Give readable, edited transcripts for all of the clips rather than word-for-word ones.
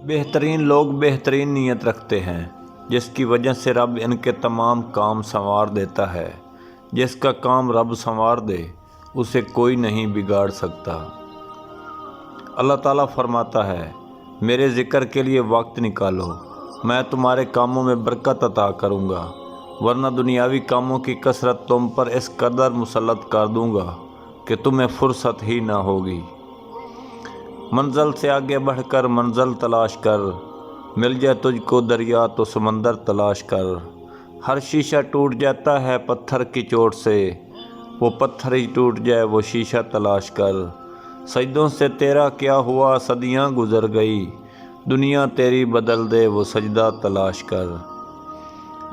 بہترین لوگ بہترین نیت رکھتے ہیں، جس کی وجہ سے رب ان کے تمام کام سنوار دیتا ہے۔ جس کا کام رب سنوار دے اسے کوئی نہیں بگاڑ سکتا۔ اللہ تعالیٰ فرماتا ہے، میرے ذکر کے لیے وقت نکالو، میں تمہارے کاموں میں برکت عطا کروں گا، ورنہ دنیاوی کاموں کی کثرت تم پر اس قدر مسلط کر دوں گا کہ تمہیں فرصت ہی نہ ہوگی۔ منزل سے آگے بڑھ کر منزل تلاش کر، مل جائے تجھ کو دریا تو سمندر تلاش کر۔ ہر شیشہ ٹوٹ جاتا ہے پتھر کی چوٹ سے، وہ پتھر ہی ٹوٹ جائے وہ شیشہ تلاش کر۔ سجدوں سے تیرا کیا ہوا صدیاں گزر گئی، دنیا تیری بدل دے وہ سجدہ تلاش کر۔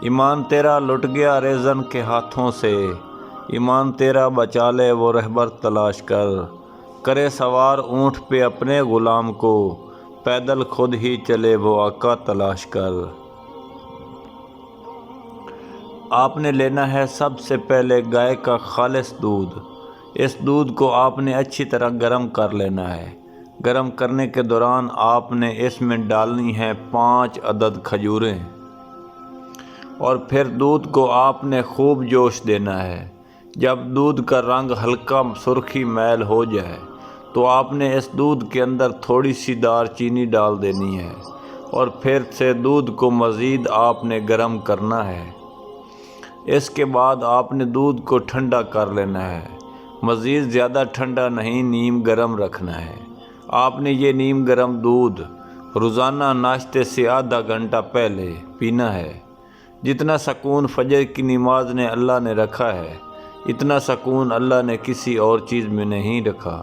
ایمان تیرا لٹ گیا ریزن کے ہاتھوں سے، ایمان تیرا بچا لے وہ رہبر تلاش کر۔ کرے سوار اونٹ پہ اپنے غلام کو، پیدل خود ہی چلے وہ آقا تلاش کر۔ آپ نے لینا ہے سب سے پہلے گائے کا خالص دودھ۔ اس دودھ کو آپ نے اچھی طرح گرم کر لینا ہے۔ گرم کرنے کے دوران آپ نے اس میں ڈالنی ہے 5 عدد کھجوریں، اور پھر دودھ کو آپ نے خوب جوش دینا ہے۔ جب دودھ کا رنگ ہلکا سرخی میل ہو جائے تو آپ نے اس دودھ کے اندر تھوڑی سی دار چینی ڈال دینی ہے، اور پھر سے دودھ کو مزید آپ نے گرم کرنا ہے۔ اس کے بعد آپ نے دودھ کو ٹھنڈا کر لینا ہے، مزید زیادہ ٹھنڈا نہیں، نیم گرم رکھنا ہے۔ آپ نے یہ نیم گرم دودھ روزانہ ناشتے سے آدھا گھنٹہ پہلے پینا ہے۔ جتنا سکون فجر کی نماز نے اللہ نے رکھا ہے، اتنا سکون اللہ نے کسی اور چیز میں نہیں رکھا۔